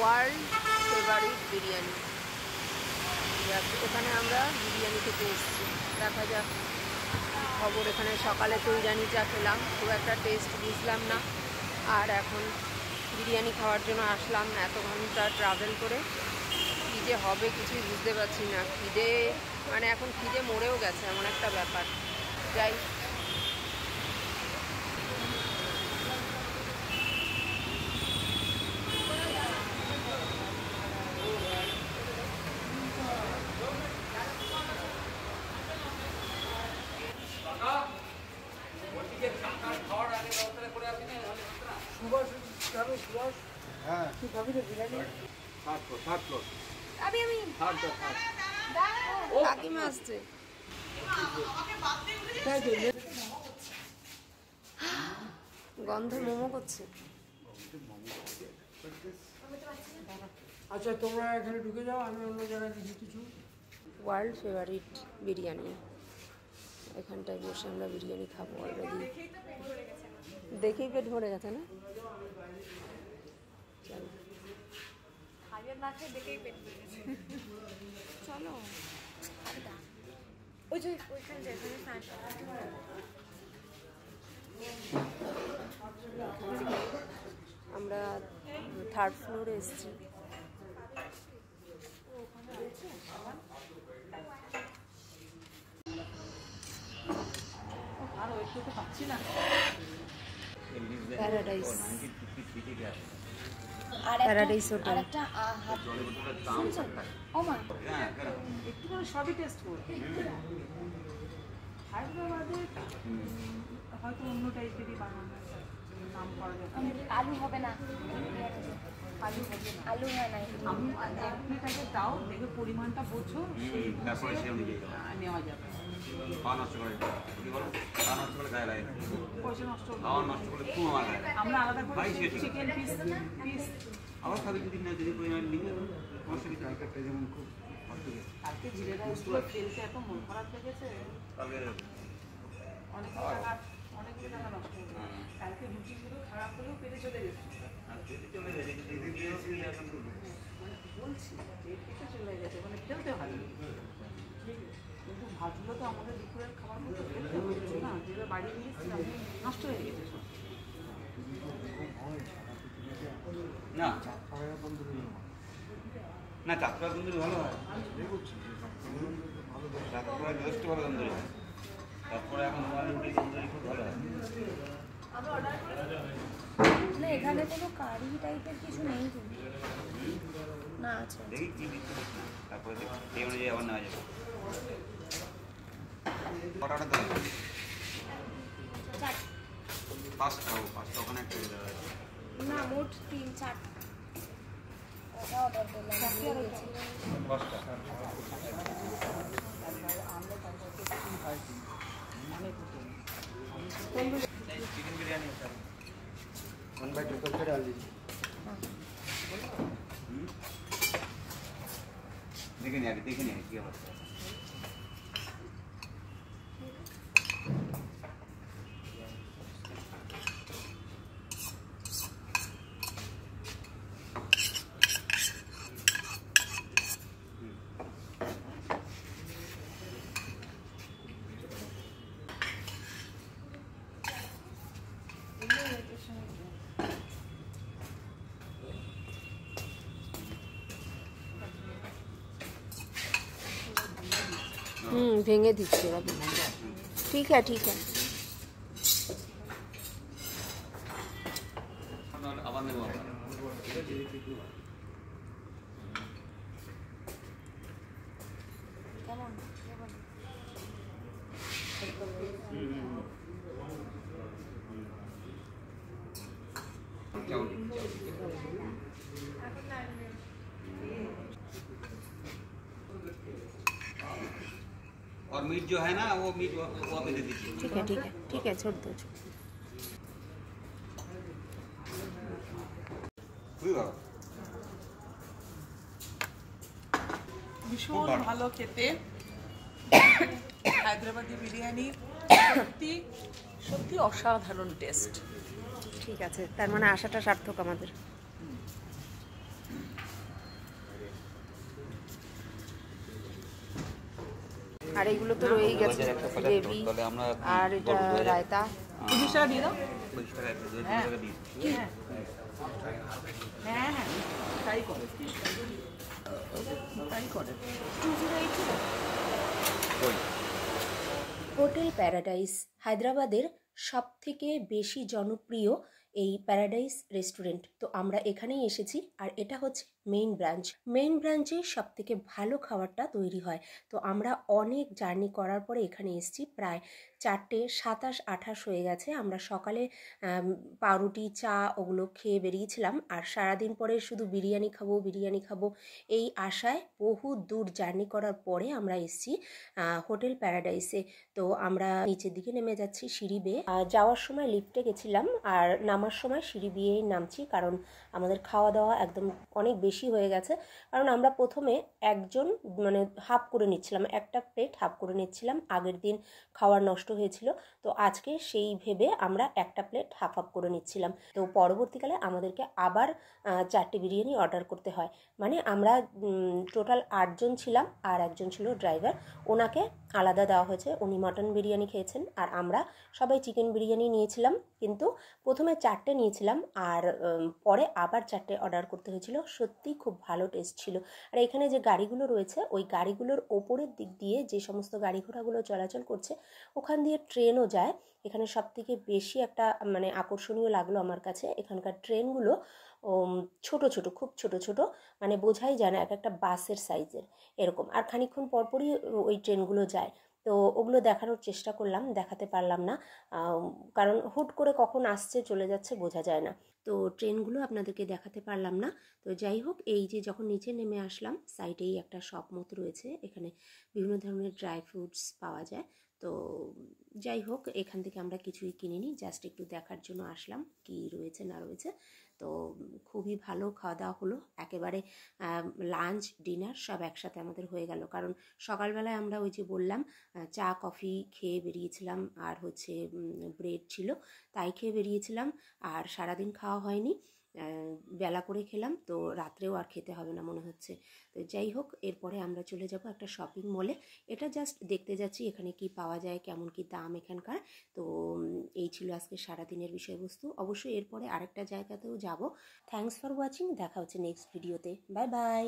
World favourite biryani. এখানে আমরা বিরিয়ানি খেতে এসেছি, দেখা যাক খবর। এখানে সকালে ফুলদানি চা খেলাম, খুব একটা টেস্ট বুঝলাম না, আর এখন বিরিয়ানি খাওয়ার জন্য আসলাম। এত ঘন্টা ট্রাভেল করে কী যে হবে কিছুই বুঝতে পারছি না। খিদে মানে এখন খিদে মরেও গেছে, এমন একটা ব্যাপার। যাই কাকিমা আসছে। গন্ধ মোমো করছে। আচ্ছা তোমরা এখানে ঢুকে যাও, আমি অন্য জায়গায় দেখি কিছু। ওয়ার্ল্ড ফেভারিট বিরিয়ানি, এখানটায় বসে আমরা বিরিয়ানি খাবো। অলরেডি দেখেই পেট ভরে গেছে না? চলো আমরা থার্ড ফ্লোরে এসেছি। Paradise, paradise hotel. সবই টেস্ট করবে। হায়দ্রাবাদে হয়তো অন্য টাইপেরই বানানো নাম করা যাবে। আলু হবে না, আলু হবে না, আলু হয় না। আমি এক প্লেট আগে দাও, দেখে পরিমাণটা বোঝো, সেই নেওয়া যাবে। পয়সা নষ্ট হবে। আমরা আলাদা করে চিকেন পিস আবার খাবে যদি না, যদি পরিমাণ নিবে অসুবিধা। যেমন খুব আজকে জিরে রাইসগুলো তেলটা এত মন খারাপ লেগেছে, অনেকগুলো টাকা নষ্ট হয়ে গেছে। কালকে রুটিগুলো খারাপ হলেও পেটে চলে গেছে। বলছি পেটে চলে গেছে, মানে ফেলতে হয় কিন্তু ভাতগুলো তো আমাদের দুপুরের খাবার মতো ফেলতে হচ্ছে না, যেটা বাড়ি নিয়ে এসেছিলাম নষ্ট হয়ে গেছে সব। না না, চাঁদপুরা তন্দুরি ভালো হয়, চাঁদপুরা যথেষ্ট ভালো তন্দুরি হয়। তারপরে এখন রুটি তন্দুরি খুব ভালো হয়। না এখানে কোনো কারি টাইপের কিছু নেই তো না? আছে, দেখি কি দিচ্ছে, তারপরে সেই অনুযায়ী আবার নেওয়া যাবে। কটাটা দেবো? পাঁচটা ওখানে একটা না মোট 3-4 অর্ডার করলাম। পাঁচটা चिकन बिरयानी होता है 1/2 कप डाल दीजिए। देखिए नहीं क्या बात है। भेंगे दीजिए अभी। ठीक है ठीक है। और मीट जो है ना वो मीट वो भी दे दीजिए। ठीक है ठीक है ठीक है, छोड़ दो। ভীষণ ভালো খেতে, হায়দ্রাবাদি বিরিয়ানি সত্যি সত্যি অসাধারণ টেস্ট। ঠিক আছে, তার মানে আশাটা সার্থক আমাদের। আর এইগুলো তো রয়েই গেছে, গ্রেভি তাহলে আমরা আর এটা রায়তা। 25 টাকা দিয়ে দাও। 25 টাকা 2 হ্যাঁ। টাকা দিই। হ্যাঁ হ্যাঁ তাই করে, তাই করে। কই? হোটেল প্যারাডাইস হায়দ্রাবাদের সবথেকে বেশি জনপ্রিয় এই প্যারাডাইস রেস্টুরেন্ট। তো আমরা এখানেই এসেছি, আর এটা হচ্ছে মেইন ব্রাঞ্চ। মেইন ব্রাঞ্চে সবথেকে ভালো খাবারটা তৈরি হয়। তো আমরা অনেক জার্নি করার পরে এখানে এসেছি, প্রায় 4টে 27-28 হয়ে গেছে। আমরা সকালে পাউরুটি চা ওগুলো খেয়ে বেরিয়েছিলাম, আর সারাদিন পরে শুধু বিরিয়ানি খাবো বিরিয়ানি খাবো এই আশায় বহু দূর জার্নি করার পরে আমরা এসেছি হোটেল প্যারাডাইসে। তো আমরা নিচের দিকে নেমে যাচ্ছি সিঁড়ি বেয়ে। যাওয়ার সময় লিফটে গেছিলাম, আর নামার সময় সিঁড়ি বেয়েই নামছি, কারণ আমাদের খাওয়া দাওয়া একদম অনেক বেশি হয়ে গেছে। কারণ আমরা প্রথমে একজন মানে হাফ করে নিচ্ছিলাম, একটা প্লেট হাফ করে নিচ্ছিলাম, আগের দিন খাওয়ার নষ্ট হয়েছিল। তো আজকে সেই ভেবে আমরা একটা প্লেট হাফ হাফ করে নিচ্ছিলাম। তো পরবর্তীকালে আমাদেরকে আবার 4টে বিরিয়ানি অর্ডার করতে হয়। মানে আমরা টোটাল 8 জন ছিলাম, আর একজন ছিল ড্রাইভার, ওনাকে আলাদা দেওয়া হয়েছে। উনি মটন বিরিয়ানি খেয়েছেন, আর আমরা সবাই চিকেন বিরিয়ানি নিয়েছিলাম। কিন্তু প্রথমে 4টে নিয়েছিলাম, আর পরে আবার 4টে অর্ডার করতে হয়েছিল। সত্যি খুব ভালো টেস্ট ছিল। আর এখানে যে গাড়িগুলো রয়েছে, ওই গাড়িগুলোর ওপরের দিক দিয়ে যে সমস্ত গাড়ি ঘোড়াগুলো চলাচল করছে, ওখান দিয়ে ট্রেনও যায়। এখানে সবথেকে বেশি একটা মানে আকর্ষণীয় লাগলো আমার কাছে, এখানকার ট্রেনগুলো ছোট ছোট, খুব ছোট ছোট, মানে বোঝাই যায় না, এক একটা বাসের সাইজের এরকম। আর খানিকক্ষণ পরপরই ওই ট্রেনগুলো যায়। তো ওগুলো দেখানোর চেষ্টা করলাম, দেখাতে পারলাম না, কারণ হুট করে কখন আসছে চলে যাচ্ছে বোঝা যায় না। তো ট্রেনগুলো আপনাদেরকে দেখাতে পারলাম না। তো যাই হোক, এই যে যখন নিচে নেমে আসলাম, সাইডেই একটা শপ মতো রয়েছে, এখানে বিভিন্ন ধরনের ড্রাই ফ্রুটস পাওয়া যায়। তো যাই হোক, এখান থেকে আমরা কিছুই কিনিনি, জাস্ট একটু দেখার জন্য আসলাম কি রয়েছে না রয়েছে। তো খুবই ভালো খাওয়া দাওয়া হলো, একেবারে লাঞ্চ ডিনার সব একসাথে আমাদের হয়ে গেল। কারণ সকালবেলায় আমরা ওই যে বললাম চা কফি খেয়ে বেরিয়েছিলাম, আর হচ্ছে ব্রেড ছিল তাই খেয়ে বেরিয়েছিলাম, আর সারাদিন খাওয়া হয়নি, বেলা করে খেলাম। তো রাত্রেও আর খেতে হবে না মনে হচ্ছে। তো যাই হোক, এরপরে আমরা চলে যাব একটা শপিং মলে। এটা জাস্ট দেখতে যাচ্ছি এখানে কি পাওয়া যায়, কেমন কি দাম এখানকার। তো এই ছিল আজকে সারাদিনের বিষয়বস্তু। অবশ্যই এরপরে আরেকটা জায়গাতেও যাব। থ্যাঙ্কস ফর ওয়াচিং, দেখা হচ্ছে নেক্সট ভিডিওতে। Bye bye.